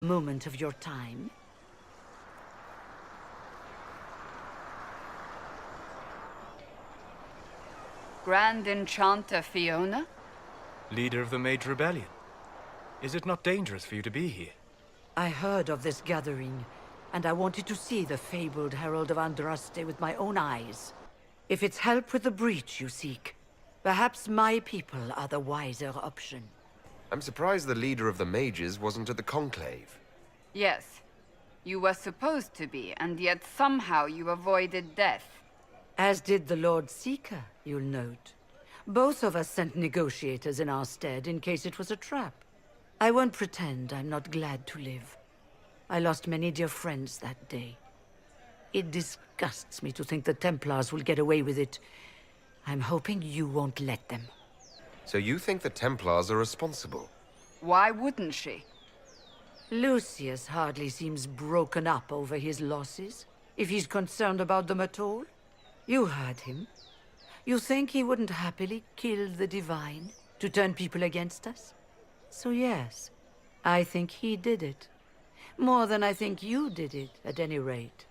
moment of your time? Grand Enchanter Fiona? Leader of the Mage Rebellion. Is it not dangerous for you to be here? I heard of this gathering, and I wanted to see the fabled Herald of Andraste with my own eyes. If it's help with the breach you seek, perhaps my people are the wiser option. I'm surprised the leader of the mages wasn't at the conclave. Yes. You were supposed to be, and yet somehow you avoided death. As did the Lord Seeker, you'll note. Both of us sent negotiators in our stead in case it was a trap. I won't pretend I'm not glad to live. I lost many dear friends that day. It disgusts me to think the Templars will get away with it. I'm hoping you won't let them. So you think the Templars are responsible? Why wouldn't she? Lucius hardly seems broken up over his losses, if he's concerned about them at all. You heard him. You think he wouldn't happily kill the Divine to turn people against us? So yes, I think he did it. More than I think you did it, at any rate.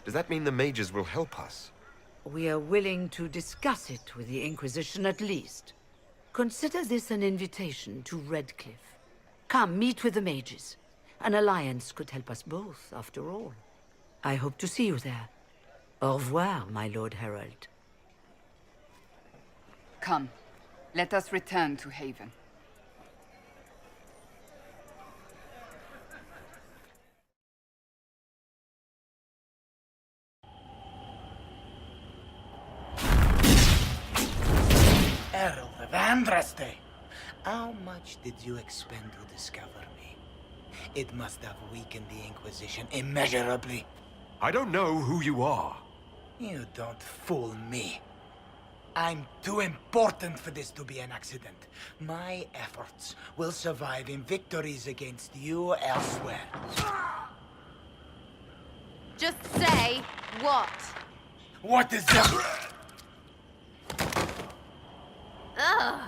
Does that mean the mages will help us? We are willing to discuss it with the Inquisition at least. Consider this an invitation to Redcliffe. Come, meet with the mages. An alliance could help us both, after all. I hope to see you there. Au revoir, my Lord Herald. Come, let us return to Haven. Herald of Andraste! How much did you expend to discover me? It must have weakened the Inquisition immeasurably. I don't know who you are. You don't fool me. I'm too important for this to be an accident. My efforts will survive in victories against you elsewhere. Just say what? What is that? Ugh.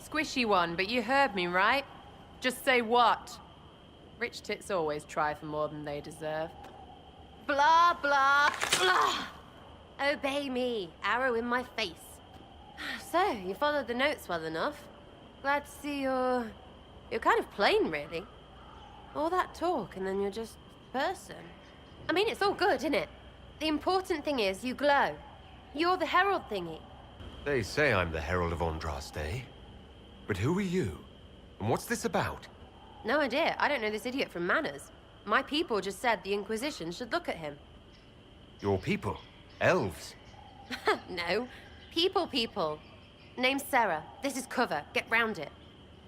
Squishy one, but you heard me, right? Just say what? Rich tits always try for more than they deserve. Blah, blah, blah. Obey me. Arrow in my face. So, you followed the notes well enough. Glad to see you're kind of plain, really. All that talk, and then you're just person. I mean, it's all good, isn't it? The important thing is you glow. You're the herald thingy. They say I'm the Herald of Andraste. But who are you? And what's this about? No idea. I don't know this idiot from Manners. My people just said the Inquisition should look at him. Your people? Elves? No. People. Name's Sarah. This is cover. Get round it.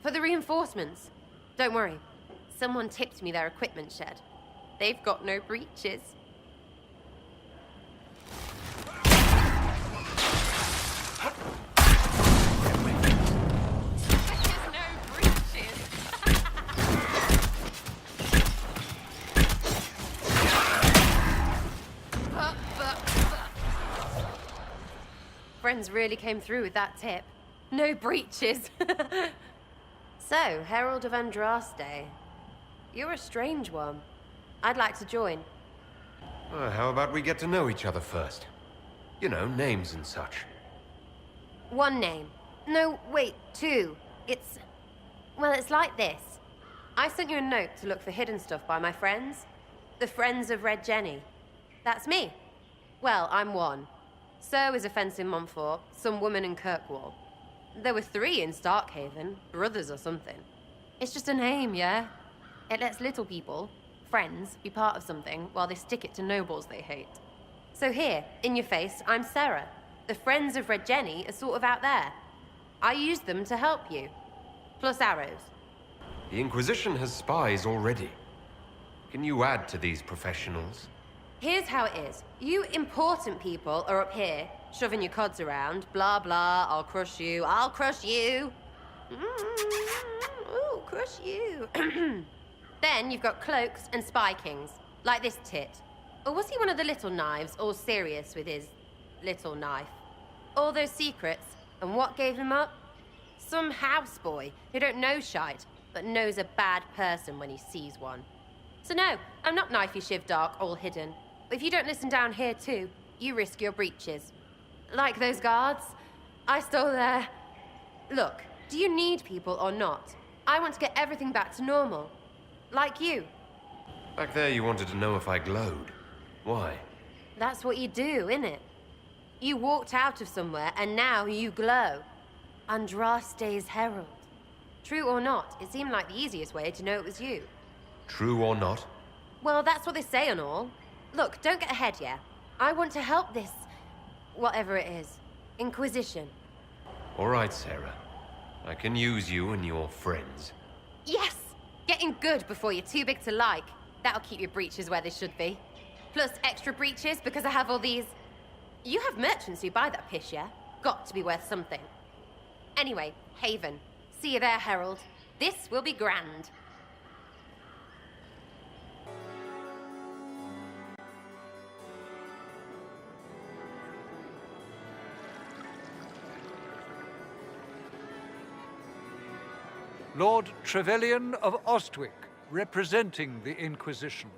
For the reinforcements. Don't worry. Someone tipped me their equipment shed. They've got no breaches. Friends really came through with that tip. No breaches. So, Herald of Andraste. You're a strange one. I'd like to join. How about we get to know each other first? You know, names and such. One name. No, wait, two. Well, it's like this. I sent you a note to look for hidden stuff by my friends. The Friends of Red Jenny. That's me. Well, I'm one. So is a fence in Montfort, some woman in Kirkwall. There were 3 in Starkhaven, brothers or something. It's just a name, yeah? It lets little people, friends, be part of something while they stick it to nobles they hate. So here, in your face, I'm Sarah. The Friends of Red Jenny are sort of out there. I use them to help you. Plus arrows. The Inquisition has spies already. Can you add to these professionals? Here's how it is. You important people are up here, shoving your cods around. Blah, blah, I'll crush you. Ooh, crush you. Then you've got cloaks and spy kings, like this tit. Or was he one of the little knives, all serious with his little knife? All those secrets, and what gave him up? Some houseboy who don't know shite, but knows a bad person when he sees one. So no, I'm not knifey shiv dark, all hidden. But if you don't listen down here too, you risk your breeches. Like those guards, I stole their... Look, do you need people or not? I want to get everything back to normal. Like you. Back there you wanted to know if I glowed. Why? That's what you do, innit? You walked out of somewhere and now you glow. Andraste's herald. True or not, it seemed like the easiest way to know it was you. True or not? Well, that's what they say and all. Look, don't get ahead, yeah? I want to help this... whatever it is. Inquisition. All right, Sarah. I can use you and your friends. Yes! Getting good before you're too big to like. That'll keep your breeches where they should be. Plus extra breeches because I have all these... You have merchants who buy that piss, yeah? Got to be worth something. Anyway, Haven. See you there, Herald. This will be grand. Lord Trevelyan of Ostwick, representing the Inquisition.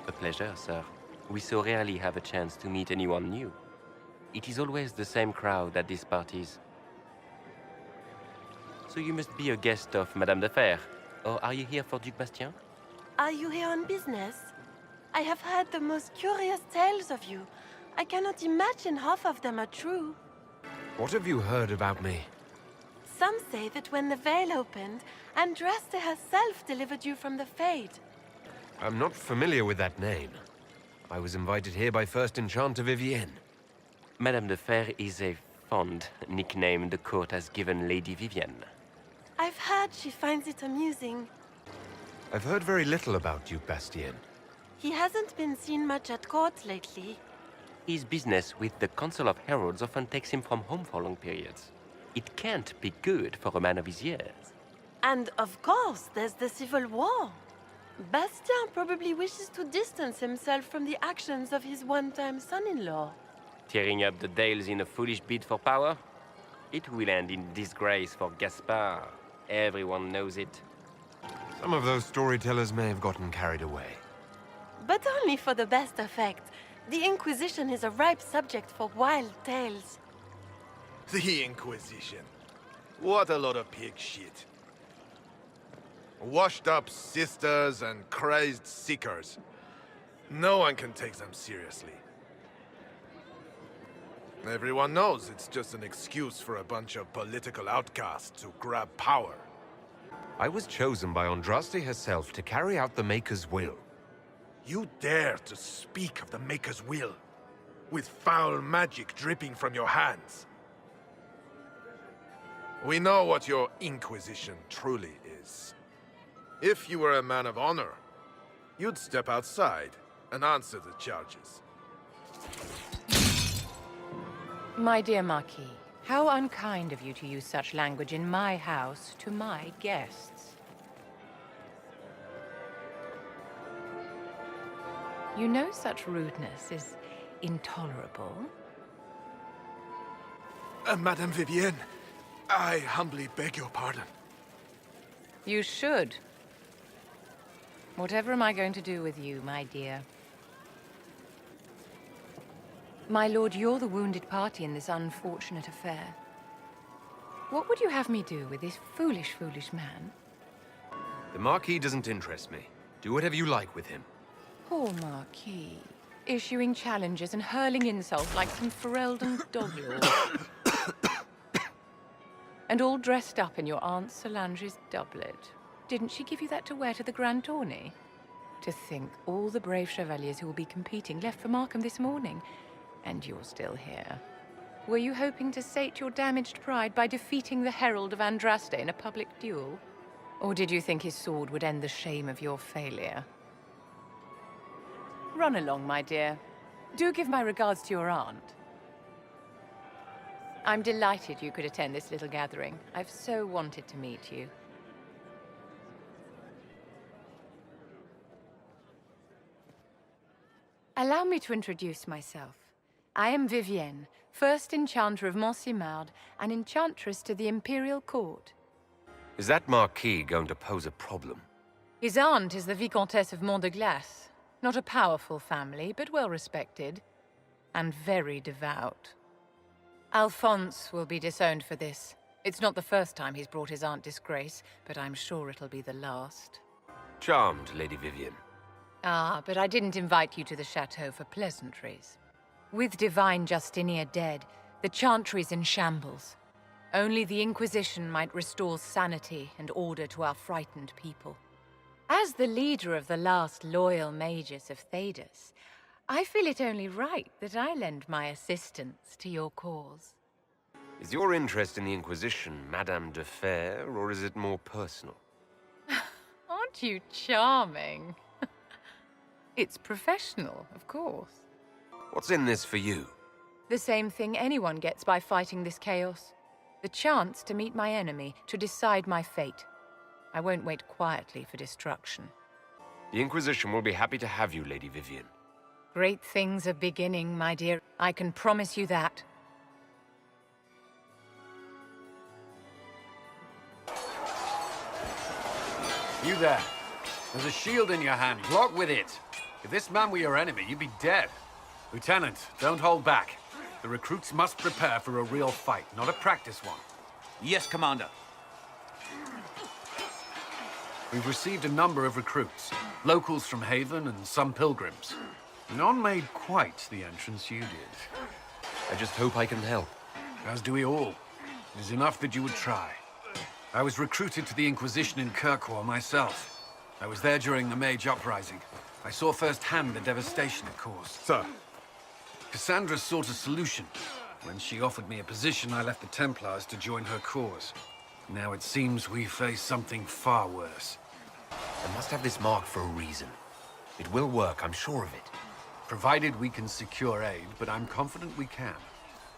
A pleasure, sir. We so rarely have a chance to meet anyone new. It is always the same crowd at these parties. So you must be a guest of Madame de Fer, or are you here for Duc Bastien? Are you here on business? I have heard the most curious tales of you. I cannot imagine half of them are true. What have you heard about me? Some say that when the veil opened, Andraste herself delivered you from the Fade. I'm not familiar with that name. I was invited here by First Enchanter Vivienne. Madame de Fer is a fond nickname the court has given Lady Vivienne. I've heard she finds it amusing. I've heard very little about Duc Bastien. He hasn't been seen much at court lately. His business with the Council of Heralds often takes him from home for long periods. It can't be good for a man of his years. And of course, there's the Civil War. Bastien probably wishes to distance himself from the actions of his one-time son-in-law. Tearing up the Dales in a foolish bid for power? It will end in disgrace for Gaspard. Everyone knows it. Some of those storytellers may have gotten carried away. But only for the best effect. The Inquisition is a ripe subject for wild tales. The Inquisition. What a lot of pig shit. Washed up sisters and crazed seekers. No one can take them seriously. Everyone knows it's just an excuse for a bunch of political outcasts to grab power. I was chosen by Andraste herself to carry out the Maker's will. You dare to speak of the Maker's will, with foul magic dripping from your hands. We know what your Inquisition truly is. If you were a man of honor, you'd step outside and answer the charges. My dear Marquis, how unkind of you to use such language in my house to my guests. You know such rudeness is intolerable. Madame Vivienne, I humbly beg your pardon. You should. Whatever am I going to do with you, my dear? My lord, you're the wounded party in this unfortunate affair. What would you have me do with this foolish, foolish man? The Marquis doesn't interest me. Do whatever you like with him. Poor Marquis. Issuing challenges and hurling insults like some Ferelden doglord. And all dressed up in your Aunt Solange's doublet. Didn't she give you that to wear to the Grand Tourney? To think all the brave chevaliers who will be competing left for Markham this morning, and you're still here. Were you hoping to sate your damaged pride by defeating the Herald of Andraste in a public duel? Or did you think his sword would end the shame of your failure? Run along, my dear. Do give my regards to your aunt. I'm delighted you could attend this little gathering. I've so wanted to meet you. Allow me to introduce myself. I am Vivienne, first enchanter of Montsimard and enchantress to the Imperial Court. Is that Marquis going to pose a problem? His aunt is the Vicomtesse of Mont de Glace. Not a powerful family, but well respected. And very devout. Alphonse will be disowned for this. It's not the first time he's brought his aunt disgrace, but I'm sure it'll be the last. Charmed, Lady Vivienne. Ah, but I didn't invite you to the chateau for pleasantries. With Divine Justinia dead, the Chantry's in shambles. Only the Inquisition might restore sanity and order to our frightened people. As the leader of the last loyal mages of Thedas, I feel it only right that I lend my assistance to your cause. Is your interest in the Inquisition Madame de Fer, or is it more personal? Aren't you charming? It's professional, of course. What's in this for you? The same thing anyone gets by fighting this chaos. The chance to meet my enemy, to decide my fate. I won't wait quietly for destruction. The Inquisition will be happy to have you, Lady Vivienne. Great things are beginning, my dear. I can promise you that. You there. There's a shield in your hand. Block with it. If this man were your enemy, you'd be dead. Lieutenant, don't hold back. The recruits must prepare for a real fight, not a practice one. Yes, Commander. We've received a number of recruits. Locals from Haven and some pilgrims. None made quite the entrance you did. I just hope I can help. As do we all. It is enough that you would try. I was recruited to the Inquisition in Kirkwall myself. I was there during the Mage Uprising. I saw firsthand the devastation it caused. Sir. Cassandra sought a solution. When she offered me a position, I left the Templars to join her cause. Now it seems we face something far worse. I must have this mark for a reason. It will work, I'm sure of it. Provided we can secure aid, but I'm confident we can.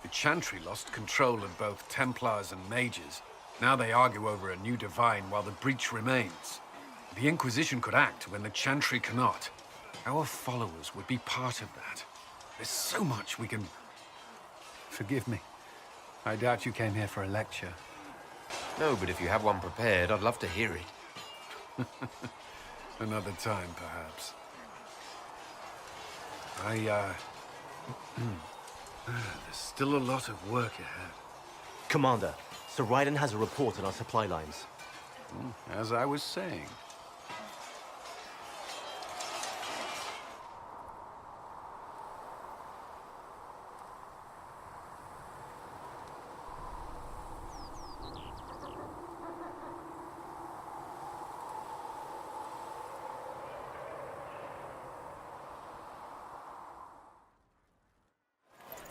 The Chantry lost control of both Templars and Mages. Now they argue over a new divine while the breach remains. The Inquisition could act when the Chantry cannot. Our followers would be part of that. There's so much we can... Forgive me. I doubt you came here for a lecture. No, but if you have one prepared, I'd love to hear it. Another time, perhaps. There's still a lot of work ahead. Commander, Sir Raiden has a report on our supply lines. As I was saying.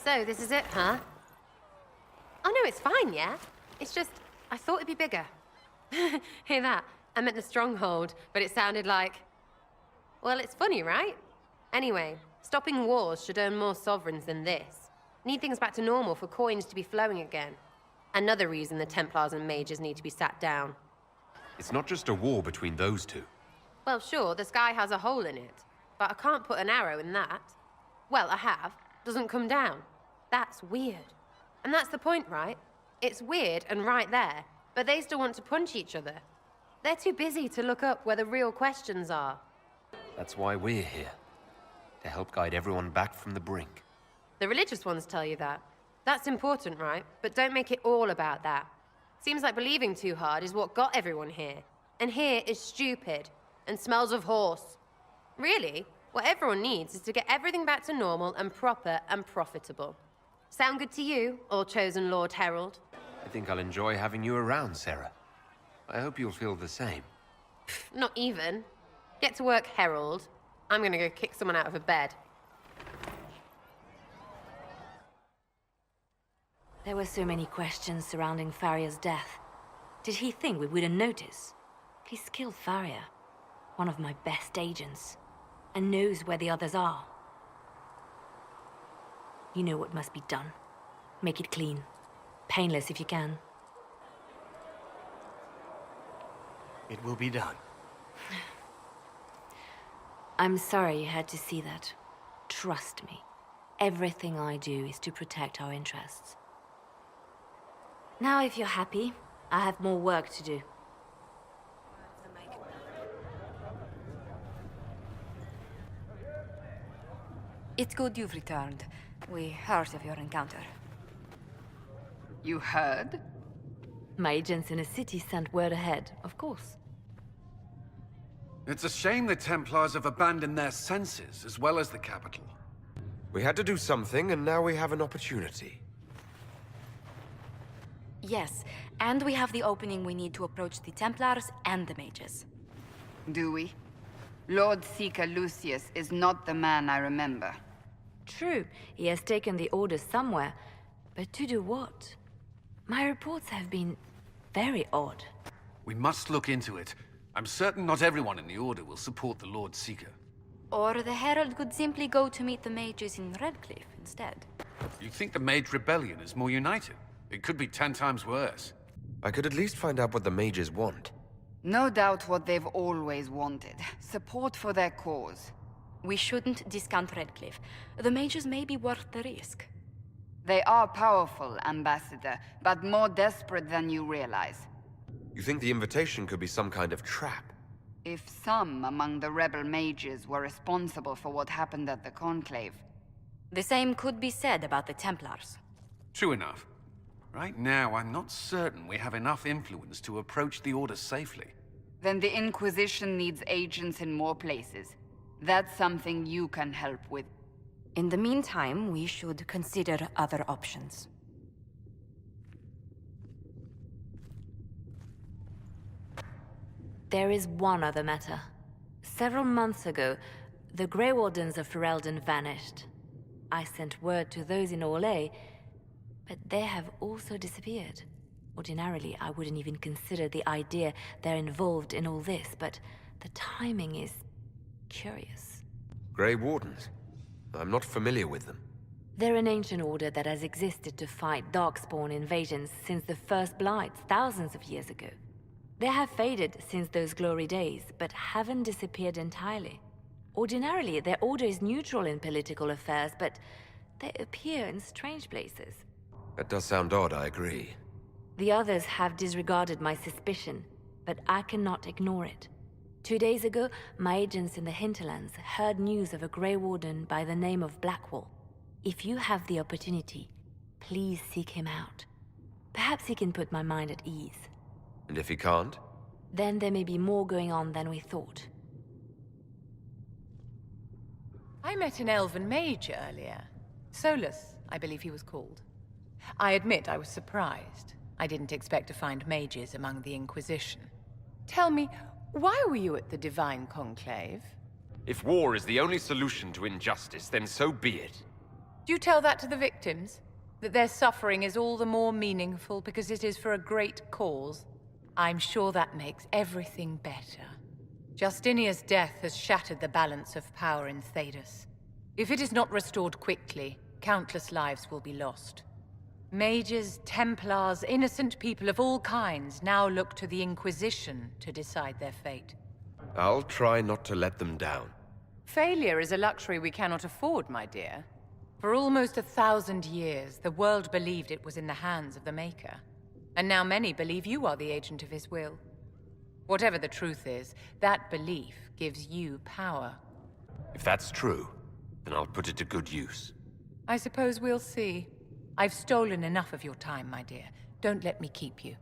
So, this is it, huh? Oh, no, it's fine, yeah? It's just, I thought it'd be bigger. Hear that? I meant the stronghold, but it sounded like... Well, it's funny, right? Anyway, stopping wars should earn more sovereigns than this. Need things back to normal for coins to be flowing again. Another reason the Templars and Mages need to be sat down. It's not just a war between those two. Well, sure, the sky has a hole in it, but I can't put an arrow in that. Well, I have. Doesn't come down. That's weird. And that's the point, right? It's weird and right there, but they still want to punch each other. They're too busy to look up where the real questions are. That's why we're here. To help guide everyone back from the brink. The religious ones tell you that. That's important, right? But don't make it all about that. Seems like believing too hard is what got everyone here. And here is stupid and smells of horse. Really, what everyone needs is to get everything back to normal and proper and profitable. Sound good to you, all chosen Lord Herald? I think I'll enjoy having you around, Sarah. I hope you'll feel the same. Not even. Get to work, Herald. I'm gonna go kick someone out of a bed. There were so many questions surrounding Faria's death. Did he think we wouldn't notice? He's killed Faria, one of my best agents, and knows where the others are. You know what must be done. Make it clean. Painless if you can. It will be done. I'm sorry you had to see that. Trust me. everything I do is to protect our interests. Now, if you're happy, I have more work to do. It's good you've returned. We heard of your encounter. You heard? My agents in the city sent word ahead, of course. It's a shame the Templars have abandoned their senses, as well as the capital. We had to do something, and now we have an opportunity. Yes, and we have the opening we need to approach the Templars and the mages. Do we? Lord Seeker Lucius is not the man I remember. True, he has taken the orders somewhere, but to do what? My reports have been very odd. We must look into it. I'm certain not everyone in the Order will support the Lord Seeker. Or the Herald could simply go to meet the mages in Redcliffe instead. You think the Mage Rebellion is more united? It could be 10 times worse. I could at least find out what the mages want. No doubt what they've always wanted. Support for their cause. We shouldn't discount Redcliffe. The mages may be worth the risk. They are powerful, Ambassador, but more desperate than you realize. You think the invitation could be some kind of trap? If some among the rebel mages were responsible for what happened at the Conclave. The same could be said about the Templars. True enough. Right now, I'm not certain we have enough influence to approach the Order safely. Then the Inquisition needs agents in more places. That's something you can help with. In the meantime, we should consider other options. There is one other matter. Several months ago, the Grey Wardens of Ferelden vanished. I sent word to those in Orlais, but they have also disappeared. Ordinarily, I wouldn't even consider the idea they're involved in all this, but the timing is curious. Grey Wardens? I'm not familiar with them. They're an ancient order that has existed to fight Darkspawn invasions since the First Blights, thousands of years ago. They have faded since those glory days, but haven't disappeared entirely. Ordinarily, their order is neutral in political affairs, but they appear in strange places. That does sound odd, I agree. The others have disregarded my suspicion, but I cannot ignore it. 2 days ago, my agents in the hinterlands heard news of a Grey Warden by the name of Blackwall. If you have the opportunity, please seek him out. Perhaps he can put my mind at ease. And if he can't? Then there may be more going on than we thought. I met an elven mage earlier. Solus, I believe he was called. I admit I was surprised. I didn't expect to find mages among the Inquisition. Tell me, why were you at the Divine Conclave? If war is the only solution to injustice, then so be it. Do you tell that to the victims? That their suffering is all the more meaningful because it is for a great cause? I'm sure that makes everything better. Justinia's death has shattered the balance of power in Thedas. If it is not restored quickly, countless lives will be lost. Mages, Templars, innocent people of all kinds now look to the Inquisition to decide their fate. I'll try not to let them down. Failure is a luxury we cannot afford, my dear. For almost 1,000 years, the world believed it was in the hands of the Maker. And now many believe you are the agent of his will. Whatever the truth is, that belief gives you power. If that's true, then I'll put it to good use. I suppose we'll see. I've stolen enough of your time, my dear. Don't let me keep you.